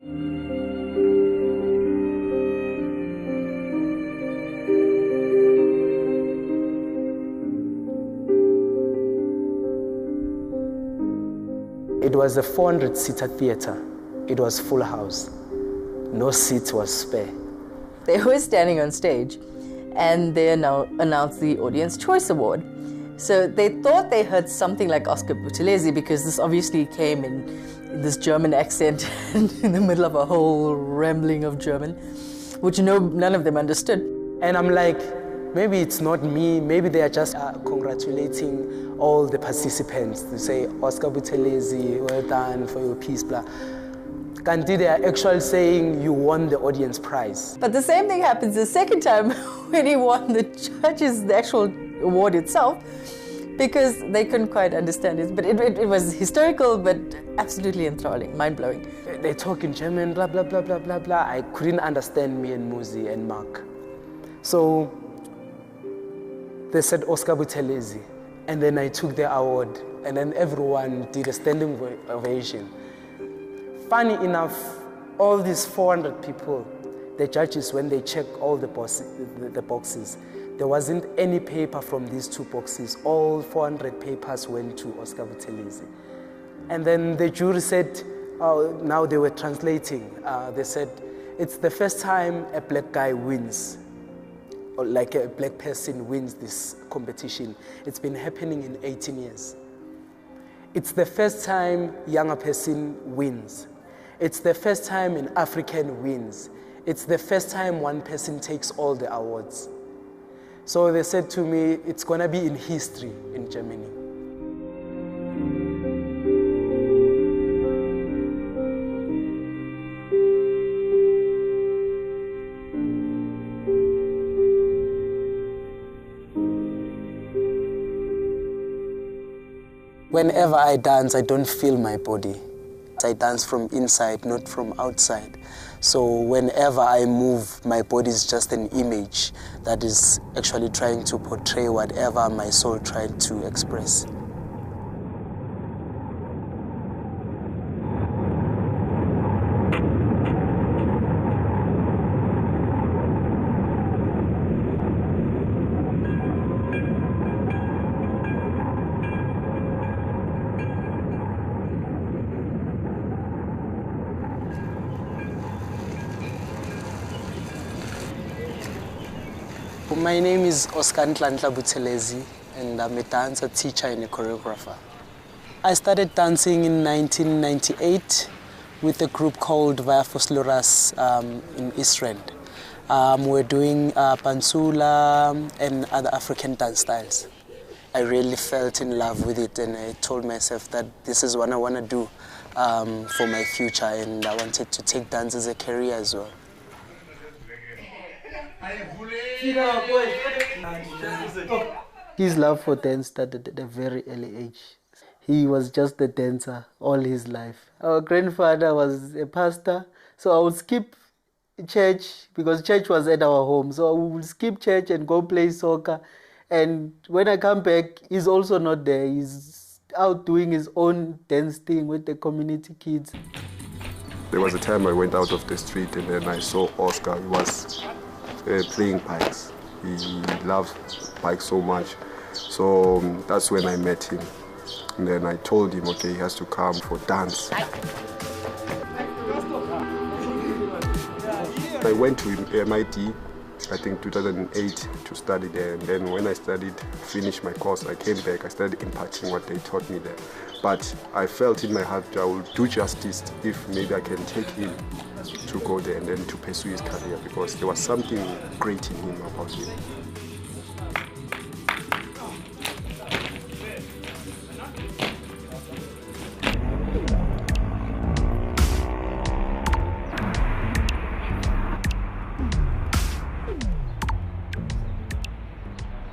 It was a 400-seater theater. It was full house. No seat was spare. They were standing on stage and they announced the Audience Choice Award. So they thought they heard something like Oscar Buthelezi, because this obviously came in this German accent in the middle of a whole rambling of German, which none of them understood. And I'm like, maybe it's not me, maybe they are just congratulating all the participants to say, Oscar Buthelezi, well done for your piece, blah. Kanti they are actually saying you won the audience prize. But the same thing happens the second time when he won the actual award itself, because they couldn't quite understand it. But it was historical, but absolutely enthralling, mind-blowing. They talk in German, blah, blah, blah, blah, blah, blah. I couldn't understand me and Muzi and Mark. So they said Oscar Buthelezi, and then I took the award, and then everyone did a standing ovation. Funny enough, all these 400 people, the judges, when they checked all the boxes, there wasn't any paper from these two boxes. All 400 papers went to Oscar Buthelezi. And then the jury said, oh, now they were translating. They said, it's the first time a black guy wins, or like a black person wins this competition. It's been happening in 18 years. It's the first time younger person wins. It's the first time an African wins. It's the first time one person takes all the awards. So they said to me, it's gonna be in history in Germany. Whenever I dance, I don't feel my body. I dance from inside, not from outside. So whenever I move, my body is just an image that is actually trying to portray whatever my soul tried to express. My name is Oscar Nhlanhla Buthelezi, and I'm a dancer, teacher, and a choreographer. I started dancing in 1998 with a group called Vaya Fosloras in East Rand. We're doing Pansula and other African dance styles. I really felt in love with it, and I told myself that this is what I want to do for my future, and I wanted to take dance as a career as well. His love for dance started at a very early age. He was just a dancer all his life. Our grandfather was a pastor, so I would skip church because church was at our home. So I would skip church and go play soccer. And when I come back, he's also not there. He's out doing his own dance thing with the community kids. There was a time I went out of the street and then I saw Oscar. He was playing bikes. He loves bikes so much. So that's when I met him. And then I told him, okay, he has to come for dance. I went to MIT, I think 2008, to study there. And then when I finished my course, I came back, I started imparting what they taught me there. But I felt in my heart I will do justice if maybe I can take him to go there and then to pursue his career, because there was something great in him about him.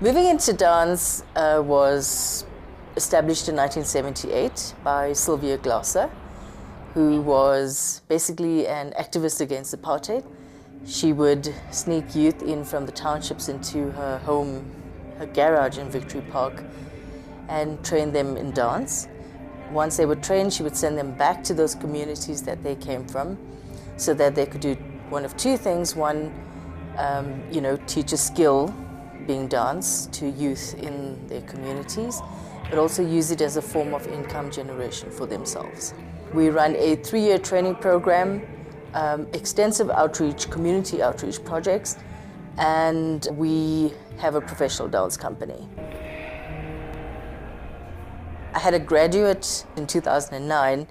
Moving into dance was established in 1978 by Sylvia Glasser, who was basically an activist against apartheid. She would sneak youth in from the townships into her home, her garage in Victory Park, and train them in dance. Once they were trained, she would send them back to those communities that they came from. so that they could do one of two things. One, teach a skill, being dance, to youth in their communities, but also use it as a form of income generation for themselves. We run a 3-year training program, extensive outreach, community outreach projects, and we have a professional dance company. I had a graduate in 2009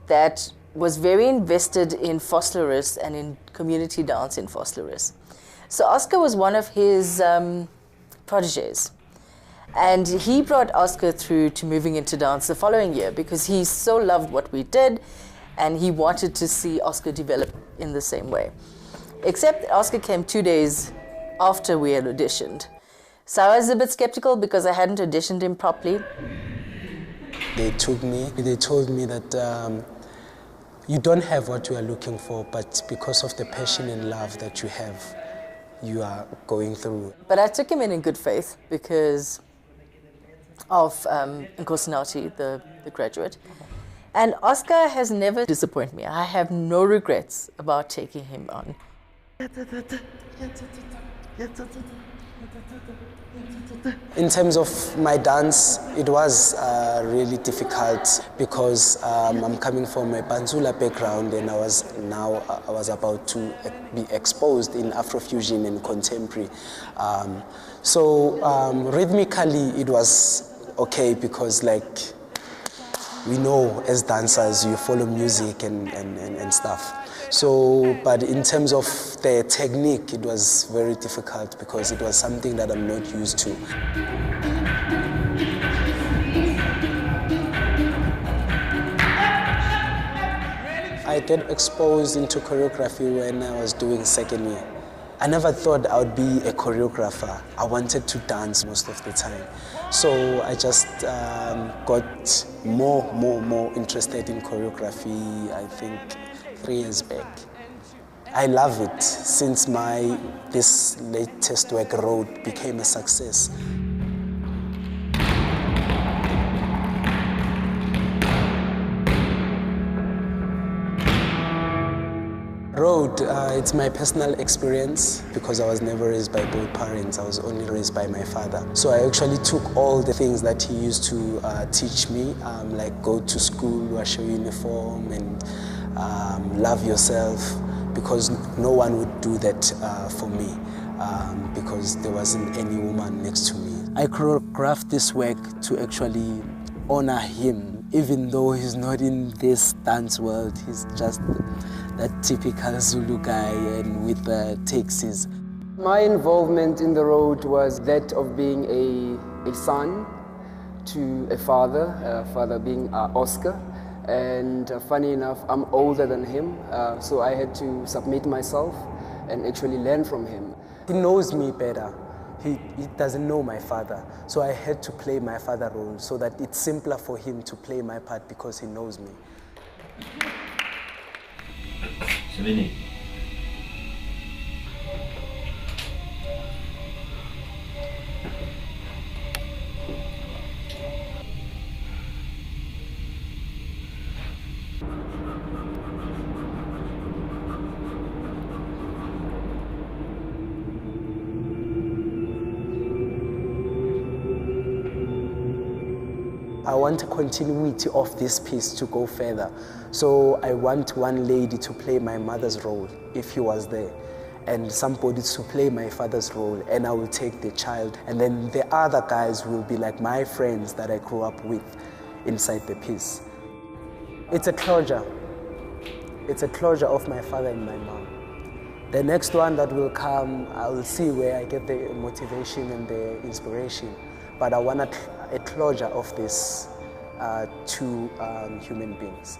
that was very invested in Vosloorus and in community dance in Vosloorus. So Oscar was one of his proteges. And he brought Oscar through to moving into dance the following year because he so loved what we did and he wanted to see Oscar develop in the same way. Except Oscar came 2 days after we had auditioned. So I was a bit skeptical because I hadn't auditioned him properly. They told me that you don't have what you are looking for, but because of the passion and love that you have, you are going through. But I took him in good faith because of Nkosinathi, the graduate. And Oscar has never disappointed me. I have no regrets about taking him on. In terms of my dance, it was really difficult because I'm coming from a Banzula background and I was about to be exposed in Afrofusion and contemporary. Rhythmically it was okay because we know as dancers you follow music and stuff. But in terms of the technique, it was very difficult because it was something that I'm not used to. I got exposed into choreography when I was doing second year. I never thought I would be a choreographer. I wanted to dance most of the time. So I just got more interested in choreography, I think 3 years back. I love it since this latest work, Road, became a success. Road, it's my personal experience because I was never raised by both parents. I was only raised by my father. So I actually took all the things that he used to teach me, like go to school, wash your uniform, and love yourself, because no one would do that for me because there wasn't any woman next to me. I choreographed this work to actually honor him, even though he's not in this dance world. He's just that typical Zulu guy and with taxis. My involvement in the Road was that of being a son to a father being Oscar. And funny enough, I'm older than him, so I had to submit myself and actually learn from him. He knows me better. He doesn't know my father, so I had to play my father role so that it's simpler for him to play my part because he knows me. I want a continuity of this piece to go further. So I want one lady to play my mother's role if he was there, and somebody to play my father's role, and I will take the child. And then the other guys will be like my friends that I grew up with inside the piece. It's a closure. It's a closure of my father and my mom. The next one that will come, I will see where I get the motivation and the inspiration. But I want a closure of this two human beings.